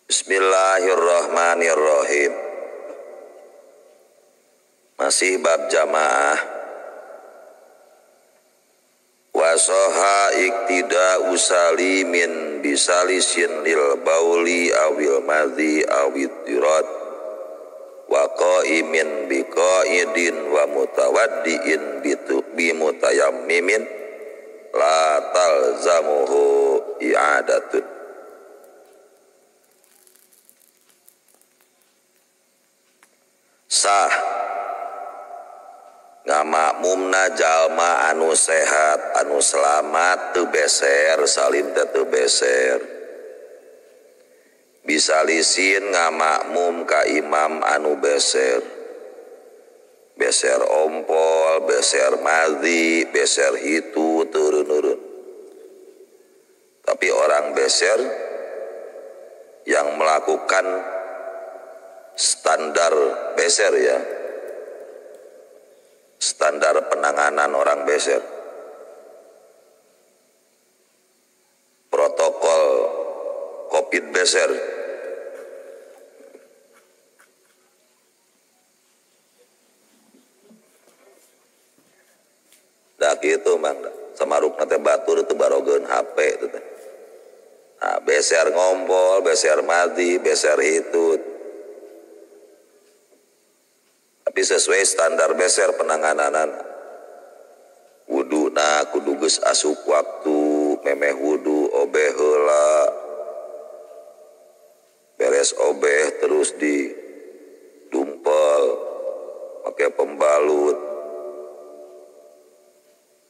Bismillahirrahmanirrahim. Masih bab jamaah. Wasoha iktida usalimin bisalisin lil bauli awil madhi awid dirot wa qaimin bi qaidin wa mutawaddiin bi mutayammimin la talzamuhu i'adatun. Sah ngamakmumna jalma anu sehat anu selamat teu beser salin teu beser bisa lisin ngamakmum ka imam anu beser ompol beser madhi beser hitu turun-urun. Tapi orang beser yang melakukan standar beser ya, standar penanganan orang beser, protokol COVID beser, dah gitu mang, samaruk nate batur itu barogeun HP itu teh. Nah, beser ngompol, beser mati, beser hitut. Tapi sesuai standar beser penanganan wudu na kudu geus asup waktu memeh wudu obeh heula beres obeh terus di dumpel pakai pembalut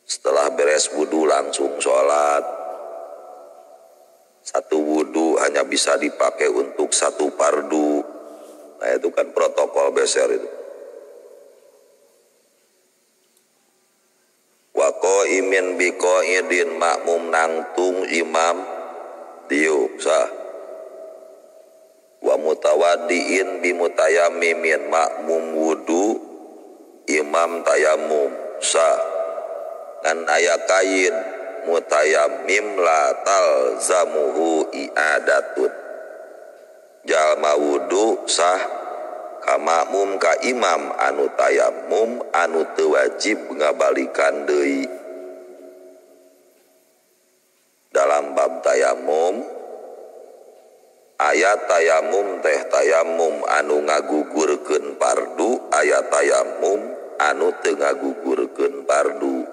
setelah beres wudu langsung sholat. Satu wudu hanya bisa dipakai untuk satu fardu. Nah itu kan protokol beser itu. Wa qaimin bi qaidin makmum nangtung imam diuk sah. Wa mutawaddiin bi mutayammimin makmum wudu imam tayamum sah. Kan aya kain mutayammim la talzamuhu i'adatun. Jalma wudu sah ka makmum ka imam anu tayamum anu teu wajib ngabalikan deui. Dalam bab tayamum aya tayamum teh tayamum anu ngagugurkeun fardu, aya tayamum anu teu ngagugurkeun fardu.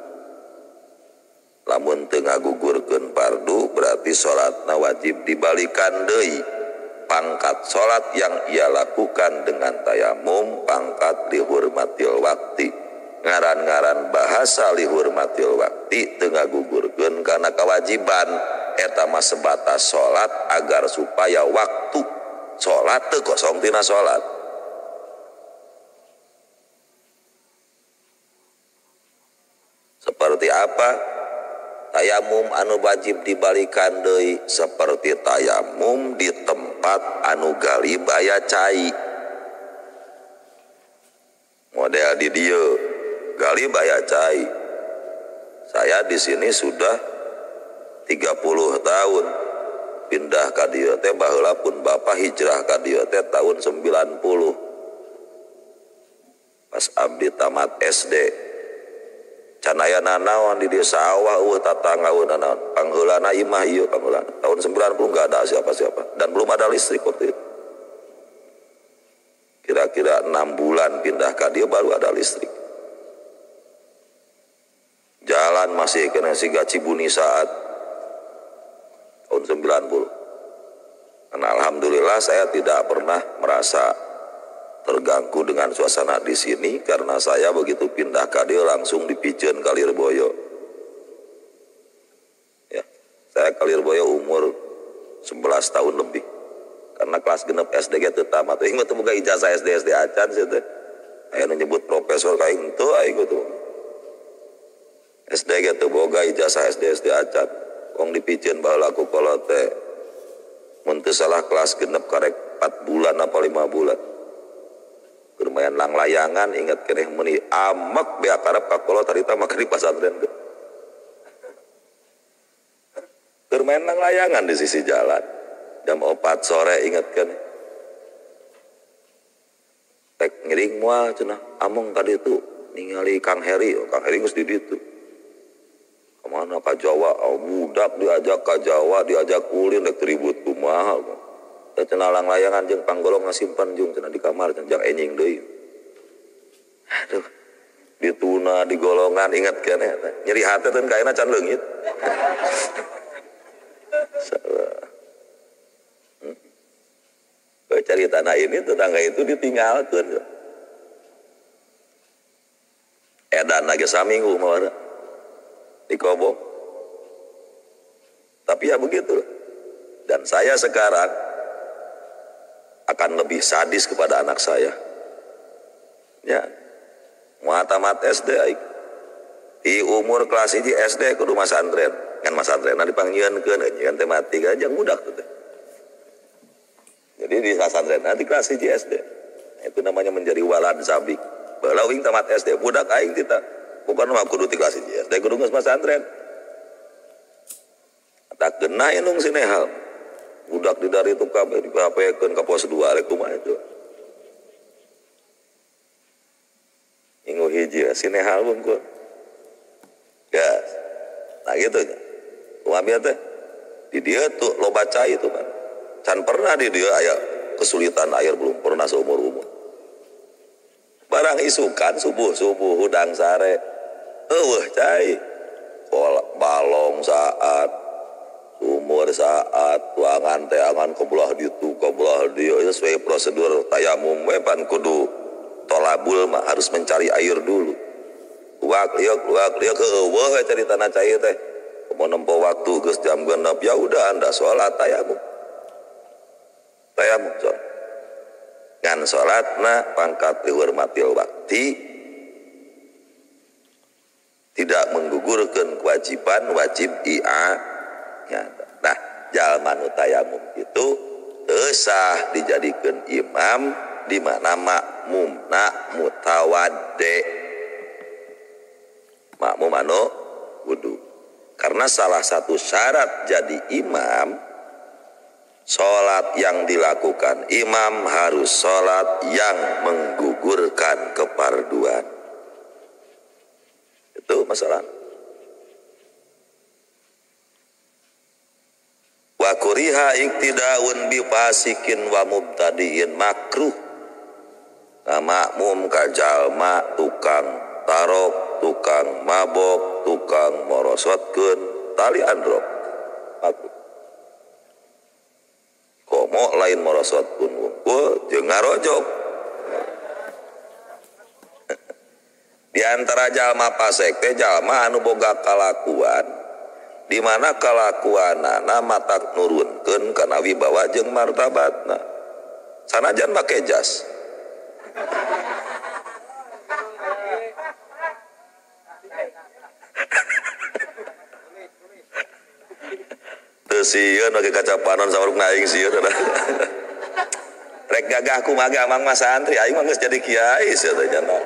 Lamun teu ngagugurkeun fardu berarti salatna wajib dibalikan deui. Pangkat sholat yang ia lakukan dengan tayamum pangkat lihurmatil wakti. Ngaran-ngaran bahasa lihurmatil wakti teu ngagugurkeun kana kewajiban eta mah sebatas sholat agar supaya waktu sholat teu kosong tina sholat. Seperti apa? Tayamum anu wajib dibalikan deui seperti tayamum di tempat anu gali baya cai. Model di dieu gali baya cai. Saya di sini sudah 30 tahun. Pindah ka dieu teh baheula pun bapak hijrah ka dieu teh tahun 90. Pas abdi tamat SD. Canayana naon di desa sawah tatanggaeun naon pangheulana imah ieu pangheulana tahun 90 enggak ada siapa-siapa dan belum ada listrik waktu itu. Kira-kira 6 bulan pindah ka dia baru ada listrik. Jalan masih kena siga Cibuni saat tahun 90. Karena alhamdulillah saya tidak pernah merasa terganggu dengan suasana di sini karena saya begitu pindah ka dieu langsung dipikeun ka Lirboyo. Ya, saya ka Lirboyo umur 11 tahun lebih. Karena kelas genep SD ge teu tamat. Teuing mah teu boga ijazah SD acan sih teh. Aya nu nyebut profesor ka aing teu aing tuh. SD ge teu boga ijazah SD acan. Wong dipikeun baheula ku kolot teh. Mun teu salah kelas genep karek 4 bulan apa 5 bulan. Lumayan lang layangan ingat keneh meuni amek bea karep ka kolot harita mah di pasantren. Keur main lang layangan di sisi jalan. jam 4 sore ingat kan tek ngiring moal cenah among tadi itu ningali Kang Heri geus di ditu kemana ka Jawa budak diajak ka Jawa diajak ulin rek ribut kumaha teh cenah layangan jeung panggolong ngasimpen jeung cenah di kamar cenah jang enjing deui aduh dituna di golongan ingat kan nyeri hati teh kaina can leungit salah cari tanah ini tetangga itu ditinggalkan edan lagi saminggu mawar dikobong tapi ya begitu dan saya sekarang akan lebih sadis kepada anak saya ya mau tamat SD di umur kelas 1 SD kudu masantren kan masantren dipanggieunkeun kan tematik aja budak tuh jadi di pesantren nanti kelas 1 SD itu namanya menjadi walad zabik balau ing tamat SD budak aing kita bukan mah kudu di kelas 1 SD kudu geus pesantren tak kena inung sinehal budak di dari itu kabeh dipapekeun ka pos 2 rek kumaha itu minggu hiji sinehal bungkul ya nah gitu nya kumaha teh di dia tuh lo baca itu kan can pernah di dia aya kesulitan air belum pernah seumur umur barang isukan subuh hudang sare cai balong saat sumur saat tuangan teangan kebelah ditu kebelah dia sesuai prosedur tayamum we pan kudu tolabul mah harus mencari air dulu luak liuk ke eueuh cari tanah cair teh mau nempo waktu geus jam 6 ya udah anda salat tayamum ngan sholatna pangkat dihormatil waktu tidak menggugurkan kewajiban wajib nah jalma nu tayamum itu sah dijadikan imam di mana makmumna mutawadde makmum anu wudu karena salah satu syarat jadi imam sholat yang dilakukan imam harus sholat yang menggugurkan keparduan itu masalah wa kuriha iktidaun bi fasikin wa mubtadiin makruh makmum ka jalma tukang tarok tukang mabok tukang morosotkeun tali androk makruh komo lain morosot pun wungkul jeung ngarojok di antara jalma pasek teh jalma anu boga kalakuan di mana kalakuanana matak nurunkeun kana wibawa jeung martabatna sanajan make jas sieun oge kaca panon saurung aing sieun rek gagah kumaha amang mah santri aing mah geus jadi kiai sia teh cenah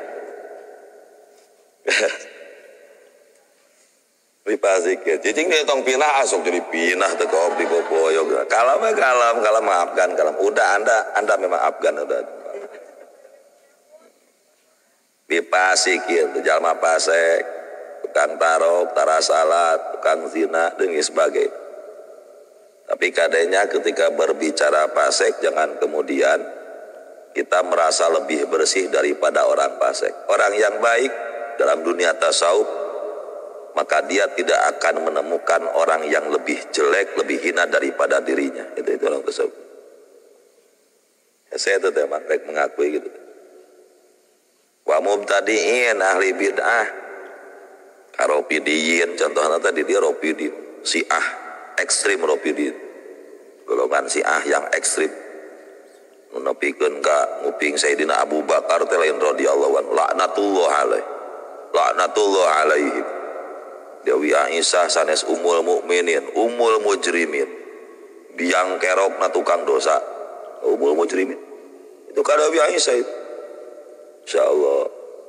dipasikeun cicing dia tong pinah asok jadi pinah teh kok diboboyog kalam maafkan kalam udah anda memang afgan udah dipasikeun teh jalma pasek tukang tarok tara salat tukang zina dan sebagainya. Tapi kadenya ketika berbicara pasek jangan kemudian kita merasa lebih bersih daripada orang pasek. Orang yang baik dalam dunia tasawuf maka dia tidak akan menemukan orang yang lebih jelek, lebih hina daripada dirinya. Itu orang tasawuf. Ya, saya itu memang mengakui gitu. Wa mubtadiin ahli bid'ah karopidiyin contohnya tadi dia ropidin siah ekstrim ropidin golongan siah yang ekstrim menepikeun ka nguping Sayyidina Abu Bakar teh lain radhiyallahu anhu laknatullah alaihi Dewi Aisyah sanes umul mukminin umul mujrimin biang kerokna tukang dosa umul mujrimin itu ka Dewi Aisyah itu insyaallah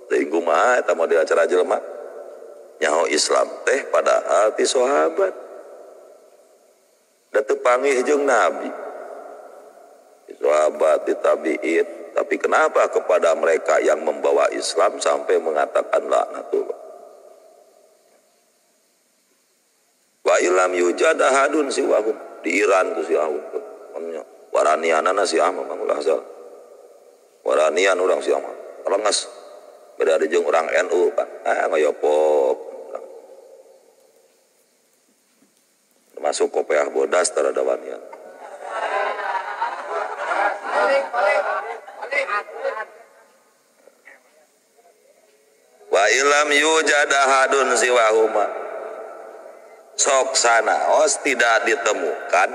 teuing kumaha eta model acara jelema nyaho Islam teh padahal ti sahabat da teu panggih jeung Nabi sahabat, di tabi'in. Tapi kenapa kepada mereka yang membawa Islam sampai mengatakan laknatullah? Wa ilam yujad ahadun siwahum. Di Iran tuh si ahum. Waranianana si aham mangulah asal. Waranian orang si aham. Lengas. Beda di jeung orang NU Pak. Ngayopok. Termasuk kopiah bodas terhadap wanian. Wa ilam yujad ahadun siwahuma. Sok sanaos tidak ditemukan.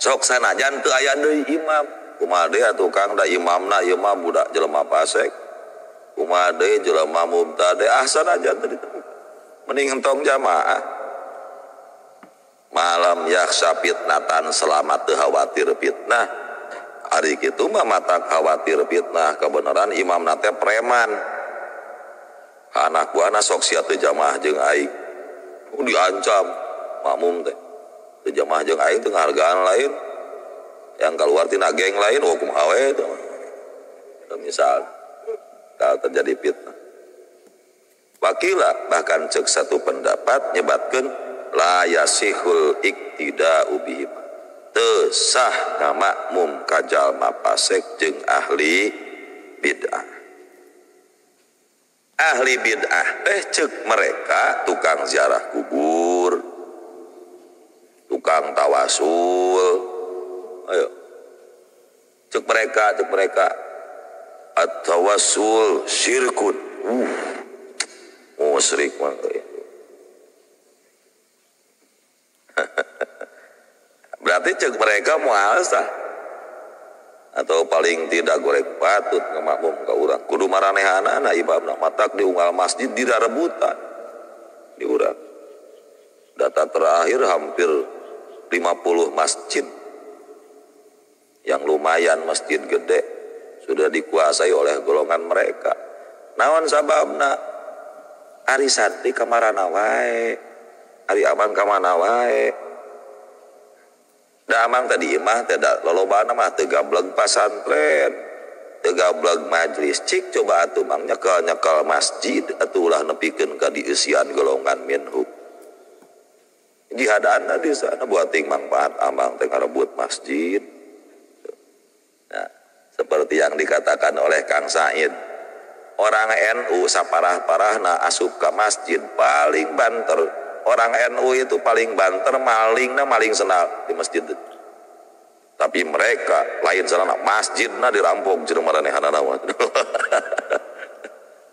Sok sanajan teu aya deui imam. Kumaha deui tukang da imamna ieu mah budak jelema fasik. Kumaha deui jelema mubtadi sanajan teu ditemukan. Mending entong jamaah. Malam yakhsha fitnatan selamat teu khawatir fitnah. Ari kitu mah matak khawatir fitnah kebenaran imamna teh preman. Anak buahna sok sia teu jamaah jeung aing. Diancam makmum teh teu jamaah jeung aing teu ngahargaan lain yang keluar tina geng lain hukum awe itu misal kalau terjadi fitnah wakila bahkan cek satu pendapat nyebatkeun la yasihul iktida'u bihim teu sah ngamakmum ka jalma fasik jeung ahli bid'ah. Ahli bid'ah teh cek mereka tukang ziarah kubur, tukang tawasul, ayo cek mereka at-tawassul syirkun, musyrik mah. Berarti cek mereka muasah. Atau paling tidak goreng patut ngamakmum ka urang kudu maranehanana imamna matak di unggal masjid dirarebutan di urang. Data terakhir hampir 50 masjid yang lumayan masjid gede sudah dikuasai oleh golongan mereka. Naon sababna? Ari santri ka marana wae, ari aman ka mana wae. Da amang tadi imah teh da lolobana mah teu gableg pasantren, teu gableg majlis. Cik coba atuh mang nyekel masjid atuh ulah nepikeun ka dieusian golongan minhum. Jihadana di sana buat ting manfaat amang teh ngarebut masjid. Nah, seperti yang dikatakan oleh Kang Said, orang NU saparah-parahna asup ka masjid paling banter. Orang NU itu paling banter maling senal di masjid. Tapi mereka lain sana masjidna dirampok jeung maranehanana.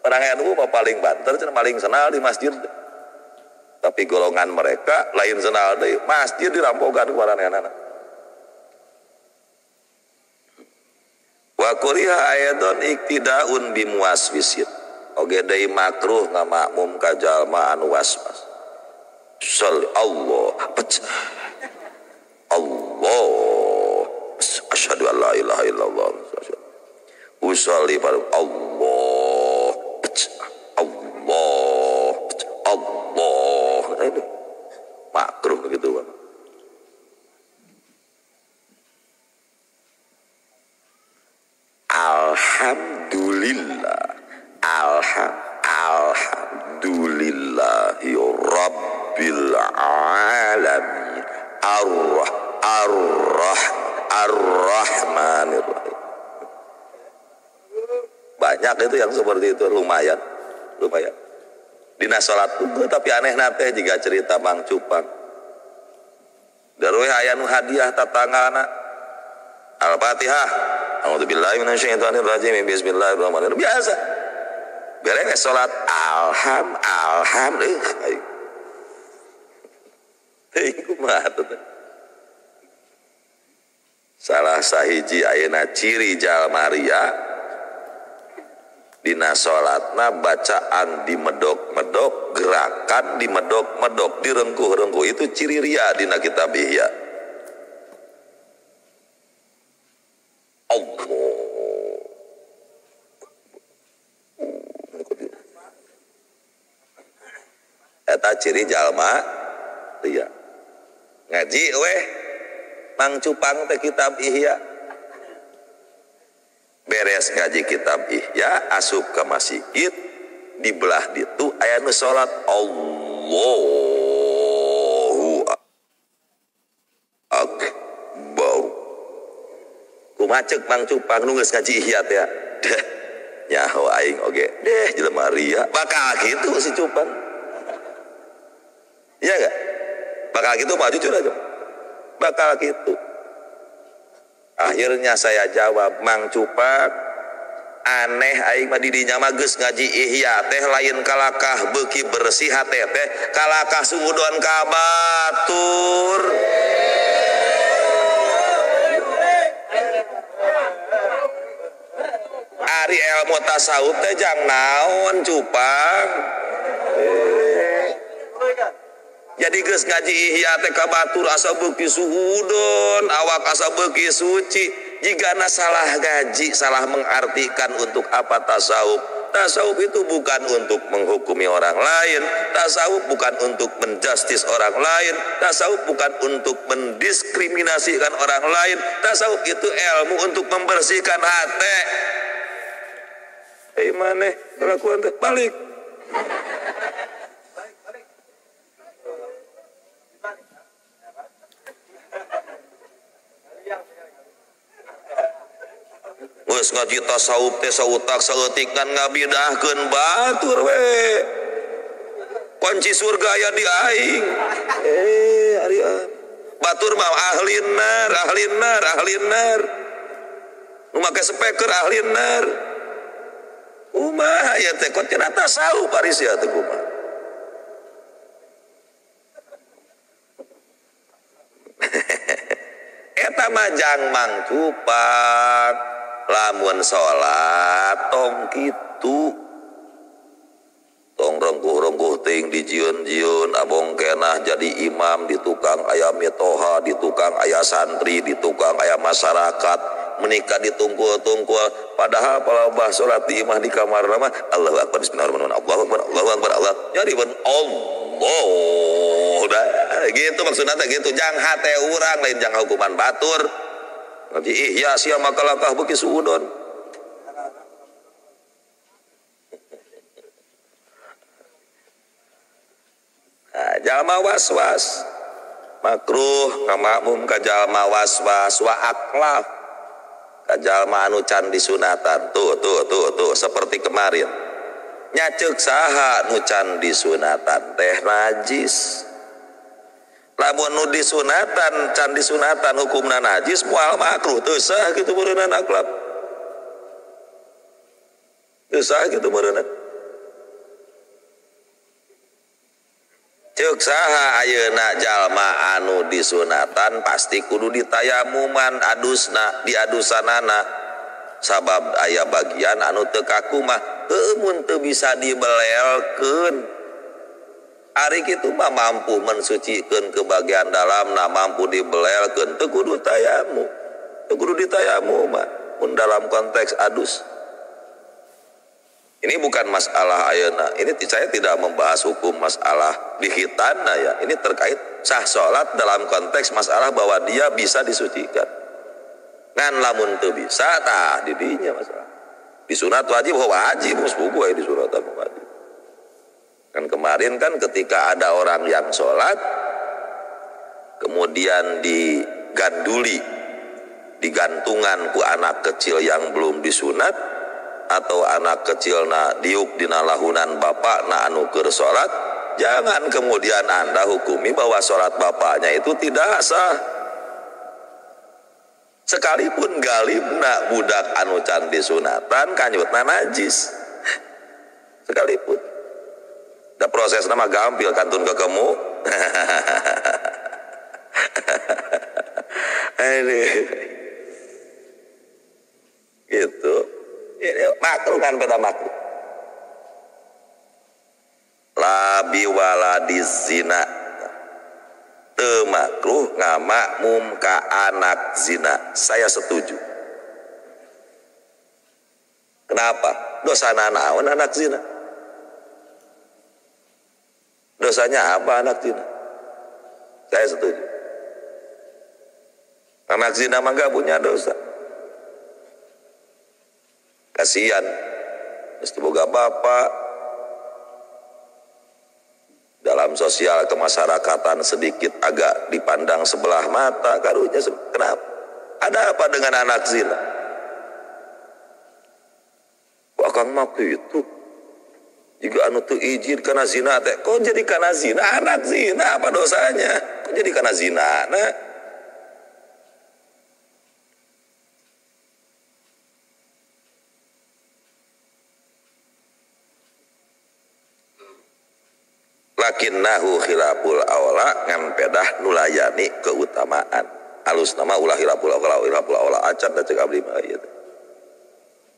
Orang NU mah paling banter cenah maling senal di masjid. Tapi golongan mereka lain senal deui masjid dirampokan ku maranehanana. Wa kuriha ayatun iktida'un bimuwaswisin. Oge deui makruh ngamakmum ka jalma anu waswas. Salli Allah pecah Allah asyhadu an la ilaha illallah usolli pada Allah pecah Allah pecah Allah itu makruh gitu Bang. Alhamdulillah alhamdulillahi rabbil alamin ar-rahmanir rahim. Banyak itu yang seperti itu, lumayan dina salat tuh tapi aneh nate jika cerita Mang Cupang darueh aya nu hadiah tatangana Al-Fatihah a'udzubillahi minasyaitonir rajim bismillahirrahmanirrahim biasa beres salat alhamdulillah. Salah sahiji ayeuna ciri jalma ria dina salatna bacaan dimedok-medok, gerakan dimedok-medok, direngkuh-rengkuh, itu ciri ria dina kitab Ihya. Allah eta ciri jalma ria. Ngaji weh Mang Cupang teh kitab Ihya beres ngaji kitab Ihya asup ke masjid di belah ditu aya nu salat Allahu akbar kumaha ceuk Mang Cupang nu geus ngaji Ihya teh deh nyaho aing oge deh jelema ria bakal kitu si Cupang iya gak bakal kitu mah jujur aja bakal kitu. Akhirnya saya jawab, Mang Cupang, aneh aing mah di dinya mah geus ngaji Ihya teh lain kalakah beuki bersih hate teh kalakah suudon ka batur. Ari ilmu tasawuf teh jang naon Cupang. Jadi geus ngaji Ihya teh ka batur asa beuki suhudon awak asa beuki suci jigana salah ngaji salah mengartikan untuk apa tasawuf. Tasawuf itu bukan untuk menghukumi orang lain, tasawuf bukan untuk menjustis orang lain, tasawuf bukan untuk mendiskriminasikan orang lain, tasawuf itu ilmu untuk membersihkan hati. Maneh kelakuan teh balik. Geus ngaji tasawuf teh sautak saeutik kan ngabidahkeun batur we. Kunci surga aya di aing. Ari batur mah ahlin nar. Nu make speaker ahlin nar. Kumaha aya teh kun cenah tasawuf ari sia teh kumaha. Eta mah jang Mang Cupang. Lamun sholat tong kitu tong rengkuh-rengkuh ting dijieun-jieun abong kenah jadi imam di tukang aya mitoha di tukang aya santri di tukang aya masyarakat menikah ditungkul-tungkul padahal palabah sholat di imah di kamar mah Allahu akbar bismillahirrahmanirrahim Allahu akbar Allah jadi ben Allah dah gitu maksudna teh gitu jang hate urang lain jang hukuman batur. Ngaji Ihya sia makalakah beuki suudon. Jalma waswas makruh ngamakmum ka jalma waswas wa aklaf ka jalma anu can disunatan tuh seperti kemarin nyaceuk saha nu can disunatan teh najis. Lamun nu disunatan can disunatan hukumna najis moal makruh teu sah kitu meureunna aklab. Teu sah kitu meureunna. Ceuk saha ayeuna jalma anu disunatan pasti kudu ditayamuman adusna diadusanana sabab aya bagian anu teu kaku mah heuh mun teu bisa dibelelkeun. Ari kitu mah mampu mensucikeun ke bagian dalam na mampu dibelelkeun teu kudu tayamu. Teu kudu ditayamu mah mun dalam konteks adus. Ini bukan masalah ayeuna. Ini saya tidak membahas hukum masalah di khitanna ya. Ini terkait sah salat dalam konteks masalah bahwa dia bisa disucikan. Ngan lamun teu bisa tah di dinya masalah. Di sunat wajib wajib mus buku aya di sunat wajib. Kan kemarin kan ketika ada orang yang sholat kemudian digantungan ku anak kecil yang belum disunat atau anak kecil na diuk dina lahunan bapak na anu keur sholat, jangan kemudian Anda hukumi bahwa sholat bapaknya itu tidak sah. Sekalipun galibna budak anu can disunatan kanyutna najis sekalipun. Da proses nama gampil kantun ke kamu. Gitu. Ini makruh kan pada makruh. Labi waladis zina. Teu makruh ngamakmum ka anak zina. Saya setuju. Kenapa? Dosana naon anak zina? Dosanya apa anak zina? Saya setuju. Anak zina mah gak punya dosa. kasihan mesti boga bapak. Dalam sosial kemasyarakatan sedikit agak dipandang sebelah mata karunya. Kenapa? Ada apa dengan anak zina? Akang mah itu jika anu teu izin kana zina teh kok jadi kana zina anak zina apa dosanya? Kok jadi kana zina? Nah, lakinnahu khilaful aula ngampedah nulayani keutamaan. Alus nama ulah khilaful aula acan da ceuk abdi mah ieu.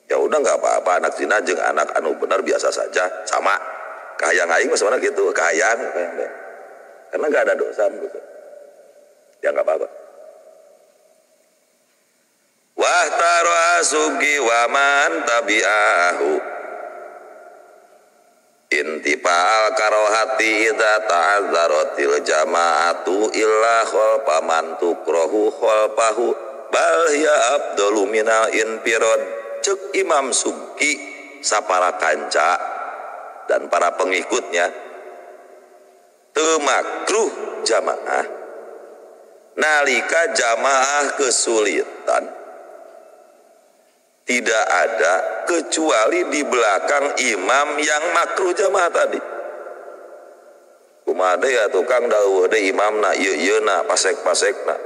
Ya udah nggak apa-apa anak zina jeung anak anu benar biasa saja sama. Kahayang aing mah sebenarnya gitu, kahayang. Karena nggak ada dosa menurut. Ya nggak apa-apa. Wahtaru asugi waman tabi'ahu intipal karohati idza ta'adzaratil jama'atu illa khalfaman tukrohu khalfahu bal ya abdulu minal infirad. Cek Imam Subki sapara kanca dan para pengikutnya teu makruh jamaah nalika jamaah kesulitan tidak ada kecuali di belakang imam yang makruh jamaah tadi. Kumaha deui ya tukang dawuh deui imamna ieu na pasek-pasekna.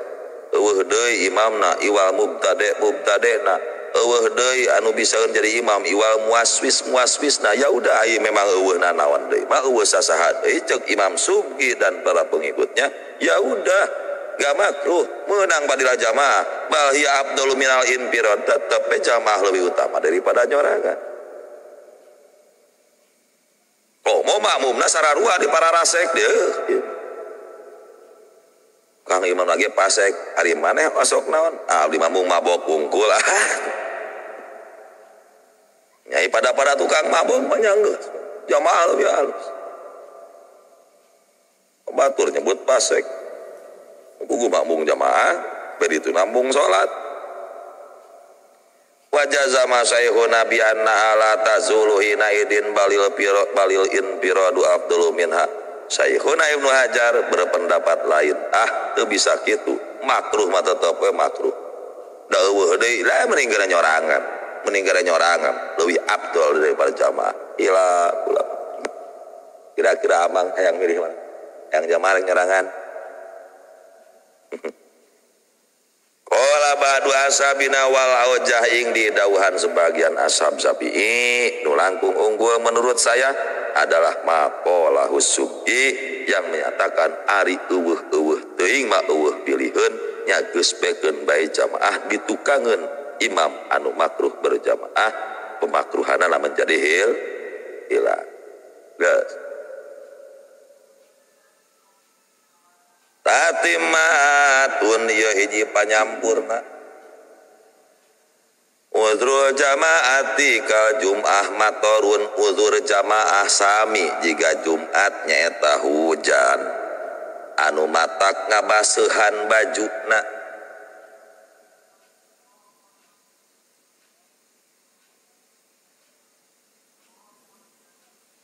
Eueuh deui imamna iwal mubtadena. Eueuh deui anu bisaeun jadi imam iwal muaswisna. Ya udah ieu memang eueuhna naon deui. Mah eueuh sasaha deui ceuk Imam Subki dan para pengikutnya. Ya udah gak makruh menang padilah jamaah bal hiya afdalu minal infirad. Tetep jamaah lebih utama daripada nyorangan. Komo makmumna sararua di para rasek deuh. Kang imam lagi pasek hari maneh masuk naon? Abdi mamung mabok wungkul. Nyai pada tukang mabok menyanggeus. Jamaah lebih halus. Batur nyebut pasek. Kugu mamung jamaah, beri itu nambung salat. Wajaza masyaikhuna bi anna ala tazulu hina idin balil infiradu afdalu minha. Syekhuna Ibnu Hajar berpendapat lain. Teu bisa kitu. Makruh mah tetep makruh. Da eueuh deui lah meninggal nyorangan lebih afdal daripada jamaah. Ila kula. Kira-kira amang hayang milih mana? Yang jamaah nyorangan. Qala ba'du ashabina wal aujah ing di dauhan sebagian ashab Syafi'i nu langkung unggul menurut saya adalah maqala Subki yang menyatakan ari eueuh teuing mah eueuh pilieun nya geus bekeun bae jamaah ditukangeun imam anu makruh berjamaah pemakruhanna menjadi hilang. Geus tatimatun ieu hiji panyampurna uzrul jamaati ka jum'ah matorun uzur jamaah sami jika Jumat nyaeta hujan anu matak ngabaseuhan bajuna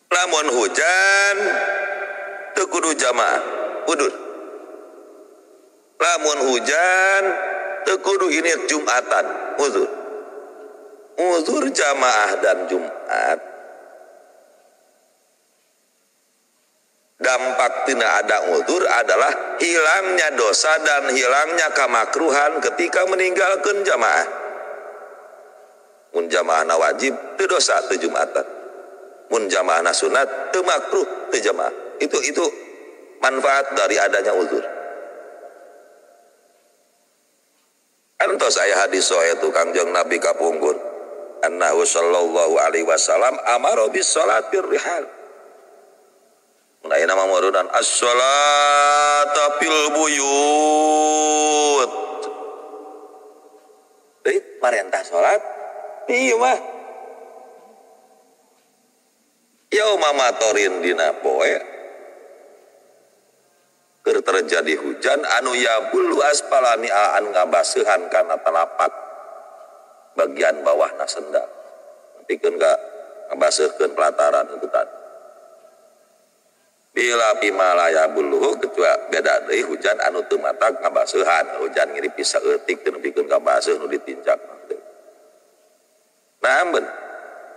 lamun hujan teu kudu jamaah udun. Lamun hujan teu kudu ini Jumatan uzur jamaah dan Jumat dampak tina ada uzur adalah hilangnya dosa dan hilangnya kamakruhan ketika meninggalkan jamaah. Mun jamaahna wajib teu dosa teu Jumatan, mun jamaahna sunat teu makruh teu jamaah. Itu manfaat dari adanya uzur. Antos aya hadis sahih tu Kangjeng Nabi kapungkur annahu sallallahu alaihi wasallam amara bis salat fil rihal. Mun aya nama murudan as-salata fil buyut. Deui parentah salat ieu mah yauma matorin dina poe terjadi hujan anu yabulu aspalani anu ngabaseuhan kana telapak bagian bawahna sendal nepikeun ka ngabaseuhkeun pelataran itu tadi. Bila pimalaya buluhu ketua beda deui hujan anu teu matak ngabaseuhan, hujan ngiri pisa eutik teu nepikeun ka baseuh nu ditincak. Namun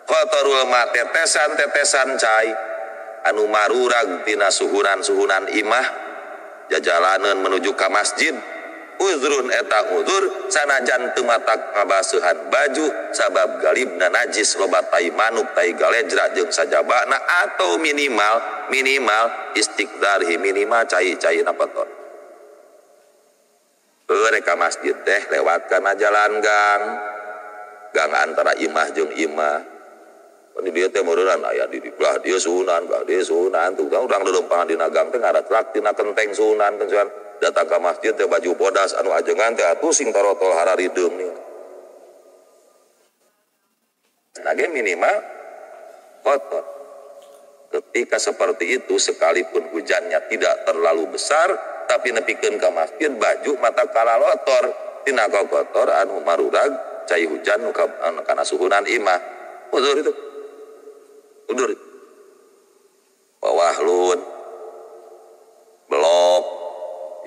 qatarul ma tetesan cai anu marurag tina suhunan imah jajalaneun menuju ka masjid uzrun eta uzur sanajan teu matak ngabaseuhan baju sabab galibna najis loba tai manuk tai galejra jeung sajabana atau minimal istiqdarhi minimal cai-caina kotor. Rek ka masjid teh lewat kana jalan gang antara imah jeung imah. Di dieu teh meureun aya di belah dieu sunan tuh urang leumpang dina gang teh ngaratrak tina kenteng sunan datang ka masjid teh baju bodas anu ajengan teh atuh sing tarotol hararideung nih. Nage minimal kotor. Ketika seperti itu sekalipun hujannya tidak terlalu besar tapi nepikeun ka masjid baju mata kalalotor tina kotor anu marurag cai hujan nu kana suhunan imah. Udur itu. Bawahlun belok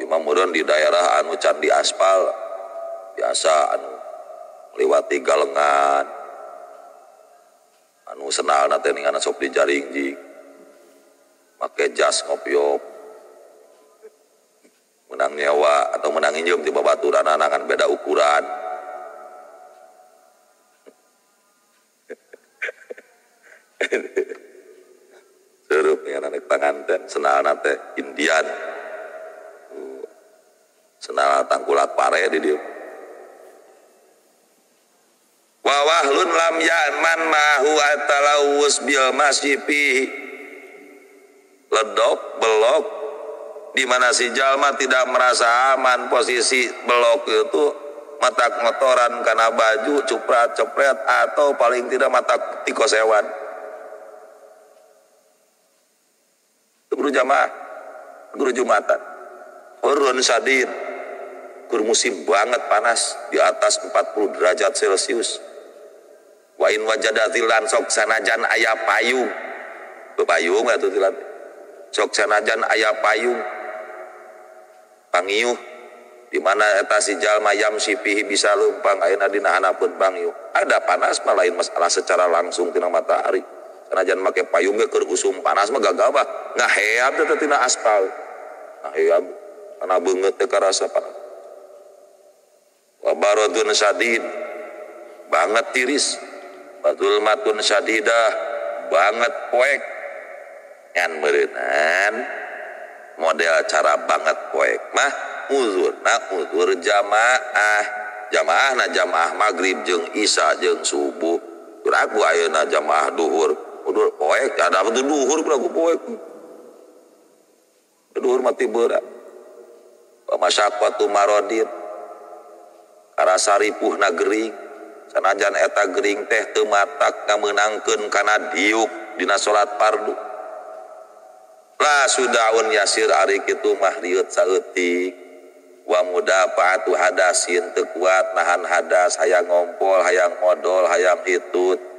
imam meureun di daerah anu can di aspal biasa anu liwati galengan anu senalna teh ningana sok dijaringjing make jas ngopiop menang nyewa atau menang injem di babaturan anangan beda ukuran. Serup dengan anak panganten senalna teh Indian senal tangkulat pare di dieu wa wahlun lam yaman mahu atalawus bil masyifi ledok belok di mana si jalma tidak merasa aman posisi belok itu matak motoran karena baju cuprat-cepret atau paling tidak matak tikosewan. Guru jamaah, guru jumatan, urun sadid, guru musim banget panas di atas 40 derajat Celcius. Wa in wajadatil sok sanajan aya payung, bepayung atuh tilat. Sok sanajan aya payung, pangiuh, di mana eta si jalma yamsi pihi bisa lumpang ayeuna dina hanapeun pangiuh. Ada panas mah lain masalah secara langsung tina matahari. Sanajan make payung ge keur usum panas mah gagal bah ngaheab teh tina aspal. Ngaheab kana beungeut teh karasa panas. Wa baradun sadid banget tiris. Batul matun sadidah banget poek. Ngan meureunan model cara banget poek mah uzur jamaah maghrib jeung isya jeung subuh. Kuraku ayeuna jamaah duhur udur poek ada apa tuh duhur kuraku poek duhur mati berat pamasyaqatu marodit karasa ripuhna gering sanajan eta gering teh teu matak ngameunangkeun kana diuk dina salat fardu la sudaun yasir ari kitu mah rieut saeutik wa mudafa'atu hadasin teu kuat nahan hadas hayang ngompol hayang modal hayang hitut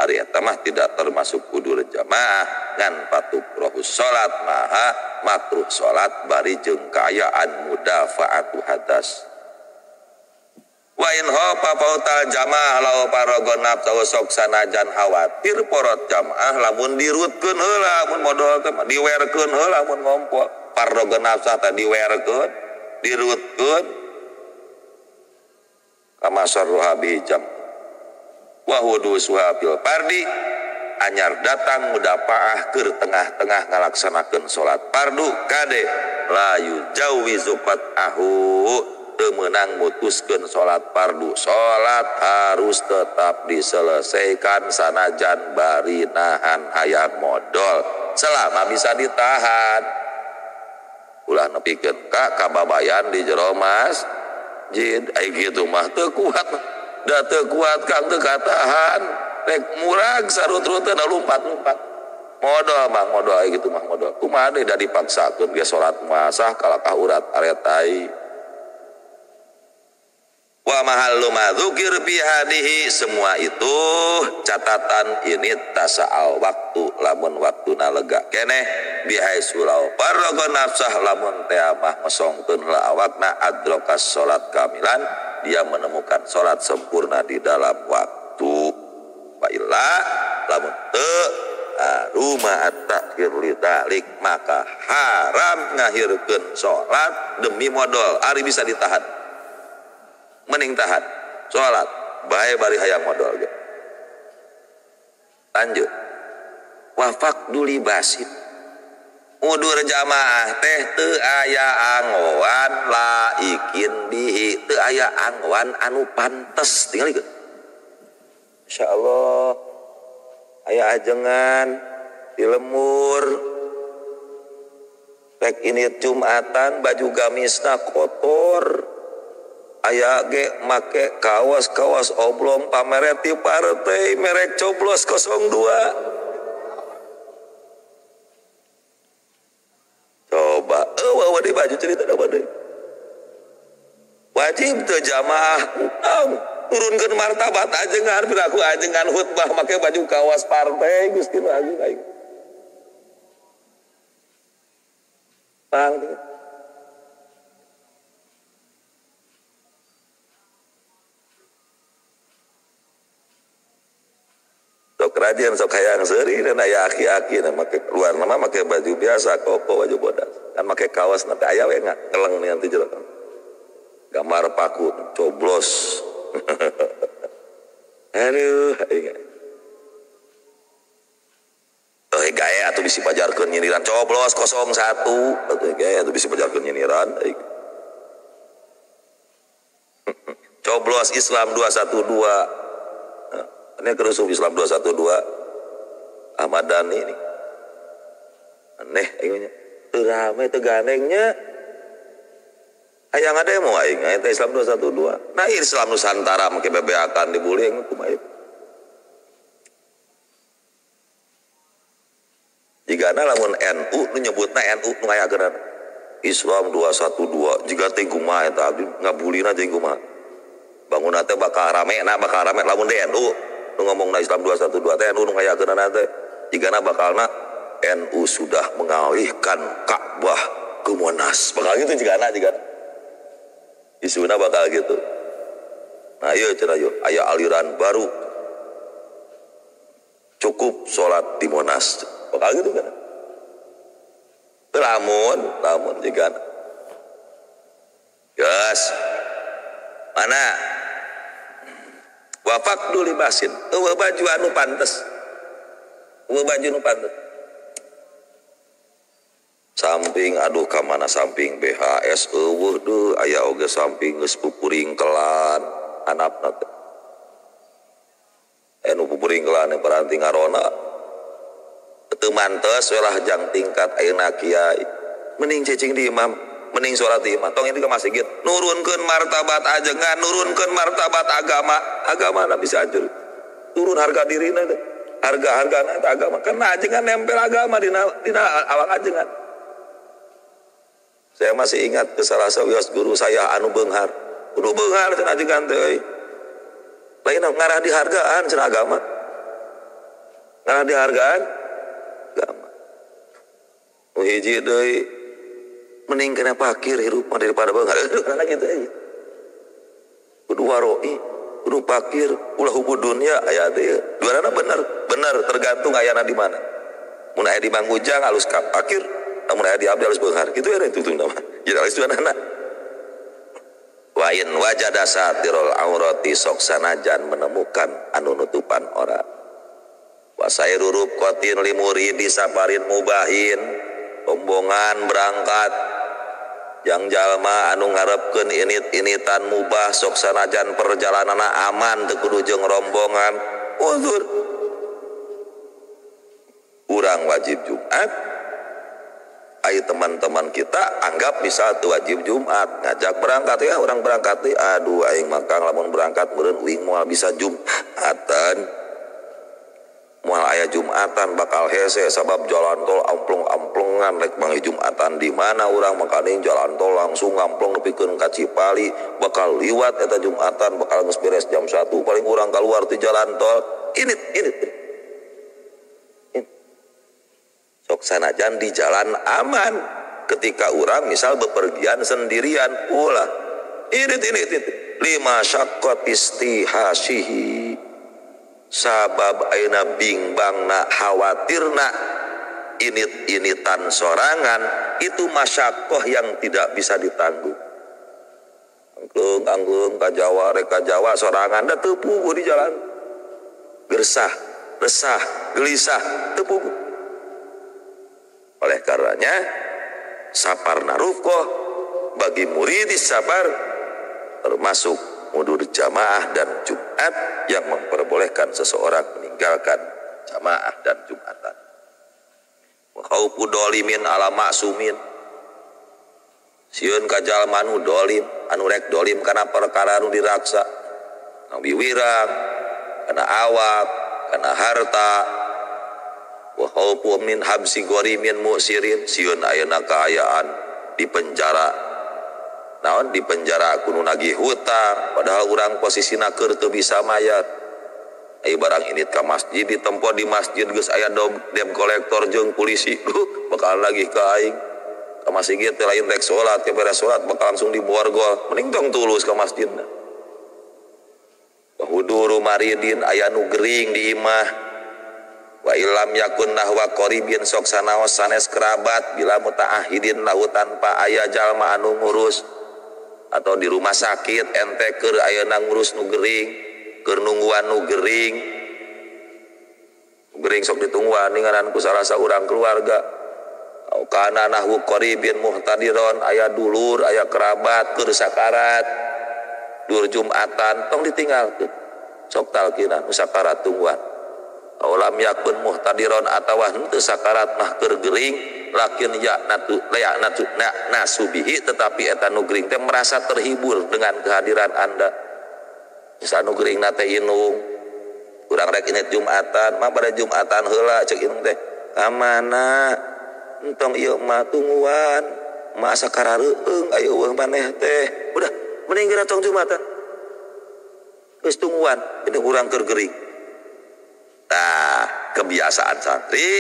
ari eta mah tidak termasuk udur jamaah ngan patukrahus salat maha makruh salat bari jeung kaayaan mudafa'atu hadas wa in hofa pautal jamaah law paragon nafsu sok sanajan khawatir porot jamaah lamun dirutkeun heula mun modal teh diwerkeun heula mun ngompol paragon nafsu teh diwerkeun dirutkeun kama sarruha bi jam wa hudu suhabil fardi anyar datang mudapaah keur tengah-tengah ngalaksanakeun salat fardu kade layu jawizu qat'ahu teu meunang mutuskeun salat fardu salat harus tetap diselesaikan sanajan bari nahan hayang modal selama bisa ditahan ulah nepikeun ka kababayan di jero masjid ai kitu mah teu kuat da teu kuat kang teu katahan rek murag sarut-ruteun lumpat-lumpat modal mah modal gitu mah modal kumaha deui da dipaksakeun ge salat masah kalakah urat aretai wa mahallu madzukir fi hadihi, semua itu catatan ini tasa'al waktu lamun waktuna lega keneh bihai sulau farraga nafsah lamun teamah mesongkeun la awakna adrokas salat kamilan, dia menemukan salat sempurna di dalam waktu. Wa illa lamun teu rumah at-takhir lidalik, maka haram ngahirkeun salat demi modal, ari bisa ditahan mending tahan salat bae bari hayang modal ge. Lanjut wafak duli basit udur jamaah teh teu aya anggoan laikin bihi, teu aya anggoan anu pantes tinggal ieu insyaallah aya ajengan di lemur rek ini Jumatan baju gamisna kotor aya ge make kawas-kawas oblong pamere ti partai merek coblos 02. Coba eueuh di baju cerita da deui. Wajib teu jamaah turunkeun martabat ajengan piraku ajengan khutbah make baju kawas partai Gusti Agung aing. Bang sok rajin sok hayang seuri dan aya aki-aki na make luar nama make baju biasa koko baju bodas kan make kaos nanti aya we keleng nanti jero gambar paku coblos aduh gaya atuh bisi pajarkeun nyiniran coblos 01 gaya atuh bisi pajarkeun nyiniran coblos Islam 212 ini kerusuk Islam 212 Ahmad Dhani ini aneh aingnya rame tegandengnya hayang demo aing eta Islam 212 nah Islam Nusantara make bebeakan dibully aing kumaha jigana lamun NU nu nyebutna NU nu ngayakeun Islam 212 jiga teh kumaha eta abdi ngabulina jeung kumaha bangunna teh bakal rame lamun NU nu ngomongna Islam 212 teh NU nu ngayakeunana teh jigana bakalna NU sudah mengalihkan Ka'bah ke Monas bakal gitu jigana isuna bakal gitu. Nah ieu cenah yeuh aya aliran baru cukup salat di Monas bakal gitu kan lamun jigana geus mana wafak duli basin eueuh baju anu pantes samping aduh ka mana samping BHS eueuh deuh aya oge samping geus pupuringkelan anapna teh anu pupuringkelan berarti ngarona teu mantes we lah jang tingkat ayeuna kiai mending cicing di imam mending sholat di imam tong itu ke masjid nurunkeun martabat ajengan nurunkeun martabat agama bisa hancur turun harga dirina teh harga-hargana teh agama karena ajengan nempel agama dina awak ajengan. Saya masih ingat ke salah sawios guru saya anu beunghar cenah ajengan teh lain ngarah dihargaan cenah agama ngarah dihargaan agama nu hiji deui mending kena pakir hirup daripada beunghar karena gitu aja kudu waroi kudu pakir ulah hubud dunia aya teh duanana bener tergantung ayana di mana mun aya di Bangujang halus ka pakir lamun aya di abdi halus beunghar kitu ya tutung nama jadi halus duanana wa in wajada satirul aurati sok sanajan menemukan anu nutupan ora wa sayrurup qatin limuridi saparin mubahin rombongan berangkat yang jalma anu ngarepkeun init-initan mubah sok sanajan perjalananna aman teu kudu jeung rombongan uzur urang wajib Jumat ai teman-teman kita anggap bisa teu wajib Jumat ngajak berangkat ya orang berangkat teh aduh aing mangkang lamun berangkat meureun uing moal bisa Jumatan moal aya Jumatan bakal hese sabab jalan tol amplong-amplengan rek manghe Jumatan di mana urang makaning jalan tol langsung ngamplong nepikeun ka Cipali bakal liwat eta Jumatan bakal geus beres jam 1 paling urang keluar ti jalan tol ini sok sanajan di jalan aman ketika urang misal bepergian sendirian ulah ini lima syaqqat istihasihi sabab ayeuna bingbangna khawatirna init-initan sorangan itu masyaqqah yang tidak bisa ditanggung. Angklung ka Jawa rek ka Jawa sorangan da teu puguh di jalan. Gersah, resah, gelisah teu puguh. Oleh karenanya saparna rufqah bagi muridis sabar termasuk mundur jamaah dan Jumat yang memperbolehkan seseorang meninggalkan jamaah dan Jumatan. Khaufu dolimin ala maksumin. Sieun ka jalma anu dolim, anu rek dolim kana perkara anu diraksa. Anu biwirang, kana awak, kana harta. Wa khaufu min habsi gorimin musirin. Sieun ayeuna kaayaan di penjara. Naon di penjara kudu nagih hutang padahal urang posisina keur teu bisa mayar. Ai barang init ka masjid ditempo di masjid geus aya debt kolektor jeung polisi. Bakal lagi ka aing. Ka masjid teh lain rek salat, ke beres salat bakal langsung diborgol. Mending tong tulus ka masjidna. Wahuduru maridin aya nu gering di imah. Wa ilam yakun nahwa qaribin sok sanaos sanes kerabat bila mutaahidin lahu tanpa aya jalma anu ngurus. Atau di rumah sakit ente keur ayeuna ngurus nu gering keur nungguan nu gering sok ditungguan ninganan ku salah saurang keluarga au kana nahwu qaribin muhtadiron aya dulur aya kerabat keur sakarat dur Jumatan tong ditinggalkeun sok talkina nu sakarat tungguan aulam yakun muhtadiron atawa henteu sakarat mah keur gering lakin nasubihi tetapi eta nu gering teh merasa terhibur dengan kehadiran Anda. Misal nu gering na teh inung urang rek init Jumatan mah pada Jumatan heula ceuk inung teh ka mana entong ieu mah tungguan mah sakarareueung aya eueuh maneh teh udah mending geura tong Jumatan geus tungguan ini urang keur gering. Tah kebiasaan santri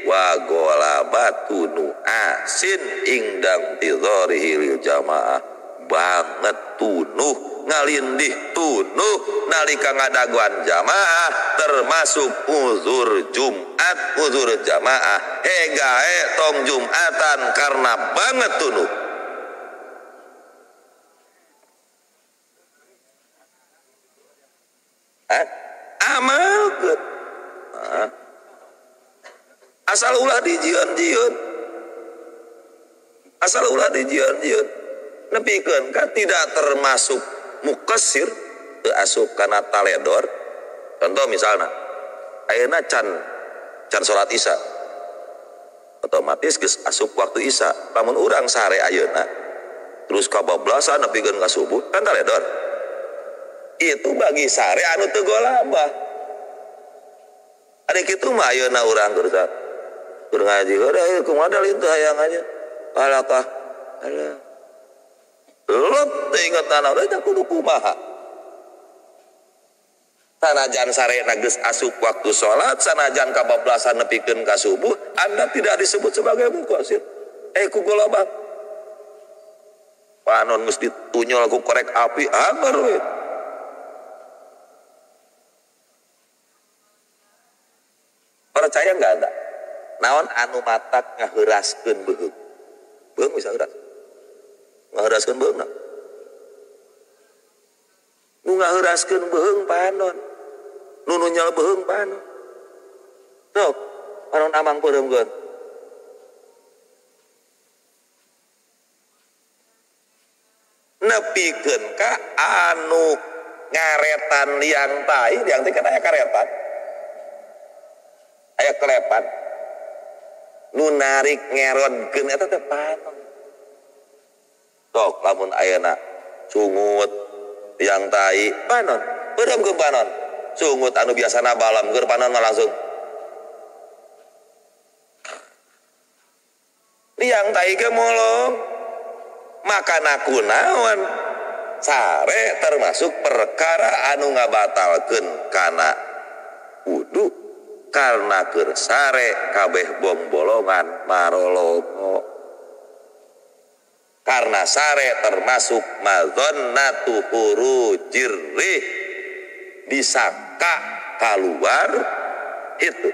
wa golabatu nu asin ingdang tidharihi lil jamaah banget tunuh ngalindih tunuh nalika ngadaguan jamaah termasuk uzur Jumat uzur jamaah hegae tong Jumatan karena banget tunuh. Amalkeun asal ulah dijieun-jieun nepikeun ka tidak termasuk muqassir teu asup kana taledor. Contoh misalna ayeuna can salat Isya otomatis geus asup waktu Isya lamun urang sare ayeuna terus kabablasan nepikeun ka subuh kan taledor itu bagi sare anu teu golabah ari kitu mah ayeuna urang keur ngaji udah kumaha dalil teu hayang aja alakah ala lot ingetan udah kudu kumaha sanajan sarena geus asup waktu salat sanajan kabablasan nepikeun ka subuh Anda tidak disebut sebagai muqassir ku golabah panon geus ditunyol ku korek api anggar we. Percaya enggak ada naon anu matak ngaheuraskeun beung bisa heuras ngaheuraskeun beung nu ngaheuraskeun beung panon nu nyel beung panon sok panon amang peureumkeun nepikeun ka anu ngaretan liang tai liang teh kan aya karetan aya kelepan nu narik ngeronkeun eta teh panon. Sok lamun ayeuna sungut tiang tai panon, peureum ke panon. Sungut anu biasana balam keur panon langsung liang tai ge molong makan aku naon sare termasuk perkara anu ngabatalkeun kana wudu karena keur sare kabeh bombolongan marolongo karena sare termasuk madzannatu khurujir rih disangka keluar itu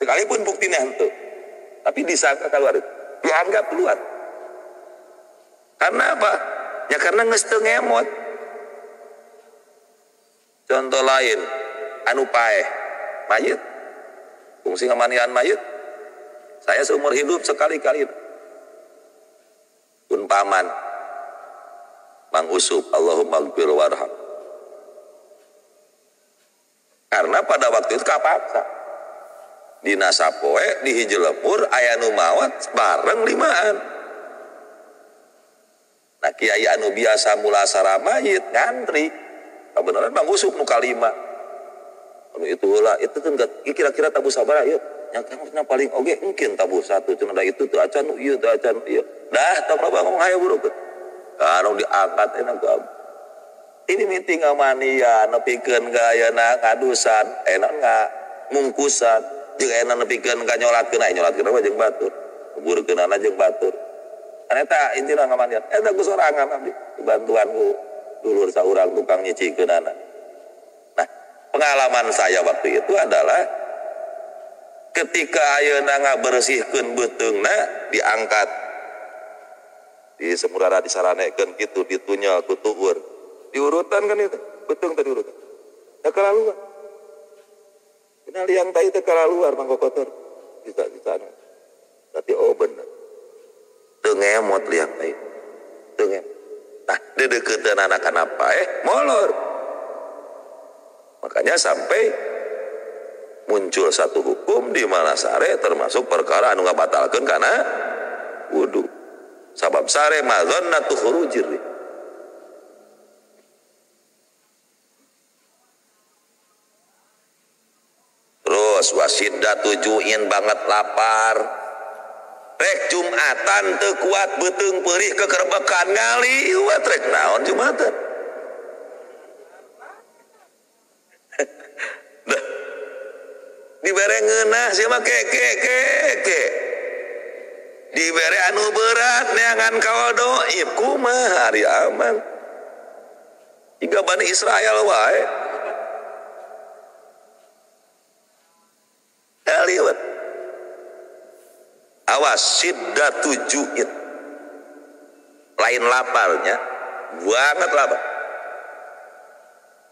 sekalipun buktinya henteu tapi disangka keluar itu dianggap keluar karena apa ya karena geus teu ngemot. Contoh lain anu paeh mayit fungsi ngamanian mayit saya seumur hidup sekali-kali pun paman Mang Usub Allahumma gfir warham karena pada waktu itu kapaksa dina sapoe di hiji lemur aya nu mawat bareng limaan nah kiai anu biasa mulasara mayit ngantri kebenaran Mang Usub nu kalima anu itulah itu kira-kira tabu sabaraha ieu yang kamu paling oge mungkin tabu satu cenah da itu teu acan ieu teu acan ieu dah tong loba ngomong hayu burukeun anu diangkat enak gam ini meeting ngamanian nepikeun ka ayeuna ngadusan enak mungkusan jeung enak nepikeun ka nyolatkeun nyolatkeun jeung batur burukeunana jeung batur eta intina ngamanian eta ku sorangan abdi bantuan ku dulur saurang tukang nyicikeunana. Nah pengalaman saya waktu itu adalah ketika ayeuna ngabersihkeun beuteungna diangkat di semurara disaranekeun kitu ditunyel ku tuur diurutan kan itu beuteung teh diurutan da kalaluar kena liang tai teh kalaluar mangko kotor bisa berarti oh bener teu ngemot liang tai teu ngemot nah dedeukeuteuan anak-anak molor makanya sampai muncul satu hukum di mana sare termasuk perkara anu ngabatalkeun kana wudu sabab sare madzannatu khurujir rih terus wasiddatu ju'in banget lapar rek Jumatan teu kuat beuteung peurih kekerbekan ngaliwat rek naon Jumatan dibere ngeunah sia mah keke dibere anu berat neangan kawadoib kumaha hari aman hingga Bani Israel wae liwat awas siddatu ju'in lain laparnya banget lapar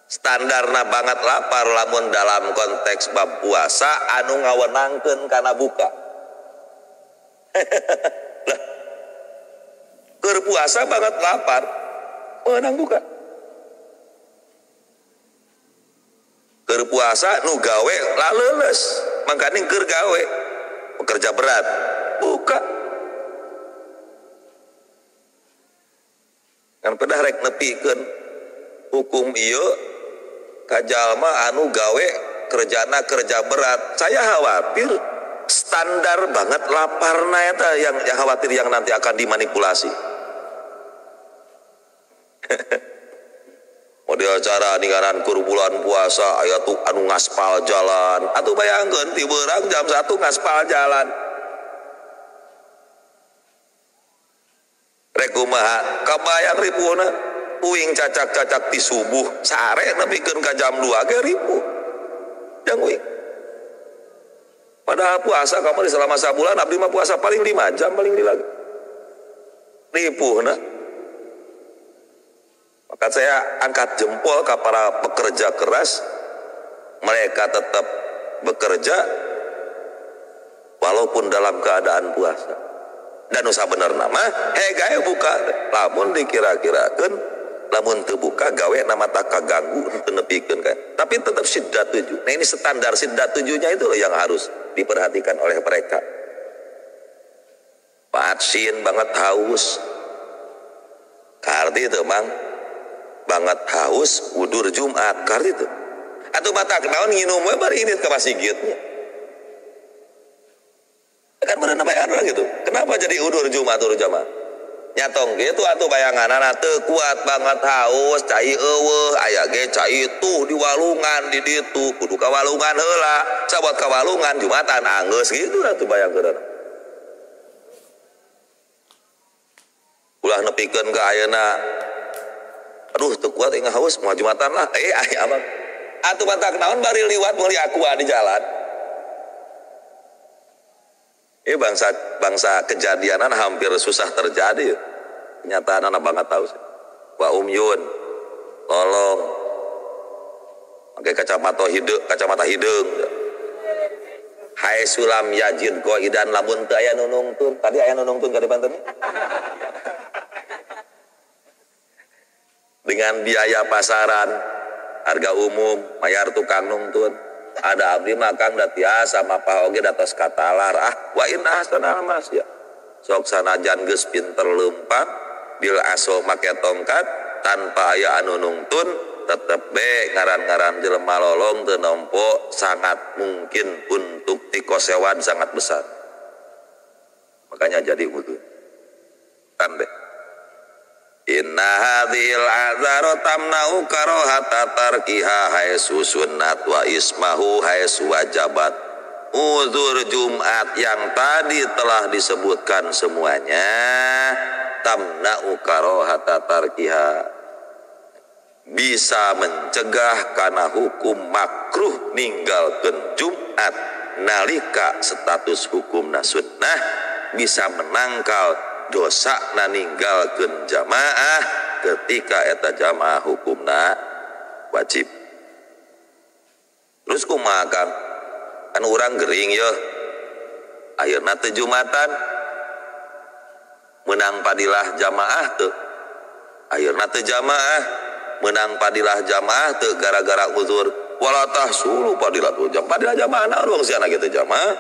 standarna banget lapar lamun dalam konteks bab puasa anu ngawenangkeun kana buka lah keur puasa banget lapar meunang buka keur puasa nu gawe laleuleus mangkana keur gawe pekerja berat buka kan pedah rek nepikeun hukum ieu ka jalma anu gawe kerjana kerja berat saya khawatir standar banget laparna eta yang khawatir yang nanti akan dimanipulasi model cara ningaran keur bulan puasa aya tuh anu ngaspal jalan atuh bayangkeun ti beurang jam 1 ngaspal jalan rek kumaha kabayang ripuhna uing cacak-cacak di subuh sare nepikeun ka jam 2 ge ripuh jang uing padahal puasa kamari selama sabulan abdi mah puasa paling 5 jam paling dilaga ripuhna maka saya angkat jempol ke para pekerja keras mereka tetap bekerja walaupun dalam keadaan puasa dan usah bener nama gawe buka lamun dikira-kirakeun lamun teu buka gawe nama tak kaganggu teu nepikeun kan tapi tetap siddat 7 nah ini standar siddat 7-nya itu yang harus diperhatikan oleh mereka patsin banget haus kardi itu mang banget haus wudur Jumat kardi itu atau mata kenaon nginum we bari ini ke masjidnya kan bener bayar gitu. Kenapa jadi udur Jumat jamaah? Nyatong gitu atuh bayanganana teu kuat banget haus cai eueuh aya ge cai tuh di walungan di ditu kudu ka walungan heula sabot ka walungan Jumatan anggeus gitu atuh bayangkeun. Ulah nepikeun ka ayeuna aduh teu kuat ingat haus moal Jumatan lah aya mah atuh batak naon bari liwat meuli aqua di jalan. Bangsa kejadianan hampir susah terjadi. Kenyataan anak banget tahu sih. Wa Yun tolong pakai kacamata hidung. Hai sulam yajid qaidan lamun teu aya nunungtun. Tadi aya nunungtun ka depan teh. Dengan biaya pasaran, harga umum, mayar tukang nungtun. Ada abdi makang da tiasa mapah oge datos katalar wa inna hasanal mas ya. Sok sanajan geus pinter leumpang bil aso make tongkat tanpa aya anu nungtun tetep be ngaran-ngaran jelema lolong teu nampa sangat mungkin untuk tikosewan sangat besar. Makanya jadi wudu. Kan deh. Inna hadhil azaro tamna'u karohata tarkiha haitsu sunnat wa ismahu haitsu wajabat. Uzur Jumat yang tadi telah disebutkan semuanya tamna'u karohata tarkiha bisa mencegah kana hukum makruh ninggalkeun Jumat nalika status hukumna sunnah, bisa menangkal dosa na ninggalkeun jamaah ketika eta jamaah hukumna wajib. Terus kumaha Kang? Kan urang gering ya. Ayeuna teh Jumatan menang padilah jamaah teu. Ayeuna teh jamaah menang padilah jamaah teu gara-gara uzur. Wala tahsulu padilah tu jam padilah jamaah naon si anak kitu jamaah.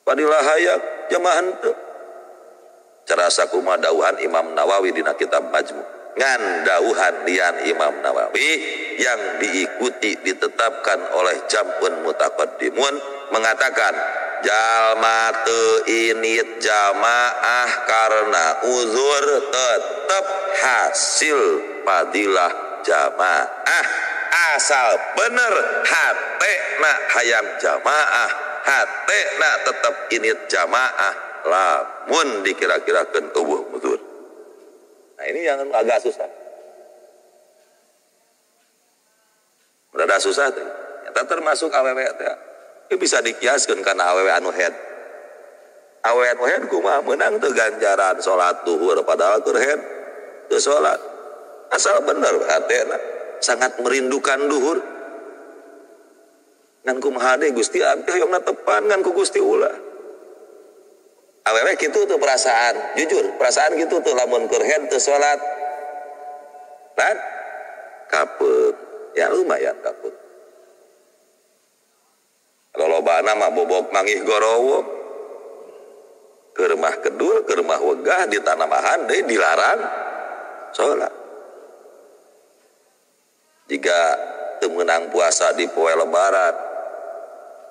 Padilah hayak jamaah teu. Carasa kumaha dawuhan Imam Nawawi dina kitab Majmu. Ngan dawuhan lian Imam Nawawi yang diikuti ditetapkan oleh Jam'un Mutaqaddimun mengatakan jalma teu init jamaah karena uzur tetap hasil padilah jamaah asal bener hatena hayang jamaah hatena tetap init jamaah lamun dikira-kirakeun eueuh uzur. Nah ini yang agak susah. Rada susah teh. Eta termasuk awewe teh. Bisa dikiaskeun kana awewe anu head. Awewe anu head kumaha meunang teu ganjaran salat duhur padahal keur head teu salat. Asal bener hatena sangat merindukan duhur. Ngan kumaha deui Gusti abdi hoyongna tepan ngan ku Gusti ulah. Awewe gitu tuh perasaan, jujur perasaan gitu tuh lamun keur head teu salat. Kan kaput. Ya lumayan kaput. Kalau lobana mah bobok mangih gorowo. Keur mah kedul, keur mah wegah di tanamahan deui dilarang salat. Jika teu meunang puasa di poe lebaran,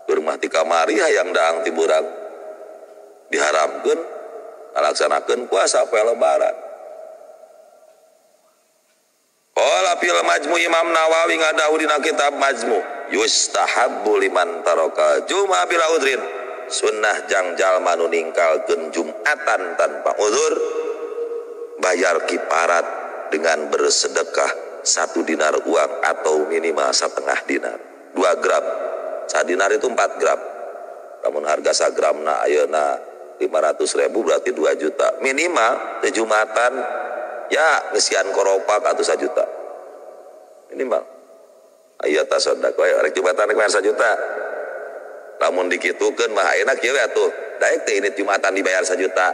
keur mah ti kamari hayang daang ti beurang diharamkeun ngalaksanakeun puasa poe lebaran. Qala fil Majmu Imam Nawawi ngadawu dina kitab Majmu yustahabbu liman taraka juma bila udrin sunnah jang jalma nu ninggalkeun Jumatan tanpa uzur bayar kiparat dengan bersedekah 1 dinar uang atau minimal 1/2 dinar 2 gram. 1 dinar itu 4 gram. Namun harga sagramna ayeuna 500.000 berarti 2 juta minimal di Jumatan ya ngesian koropak atau 1 juta minimal. Aya ta sedekah rek Jumatan rek 1 juta. Lamun dikitukeun mah enak kieu atuh. Daek teh ini Jumatan dibayar 1 juta.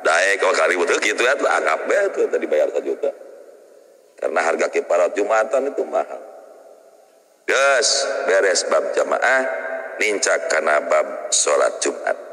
Daek kalau kali betul kitu atuh anggap bae atuh tadi bayar 1 juta. Karena harga kiparat Jumatan itu mahal. Geus beres bab jamaah nincak kana bab salat Jumat.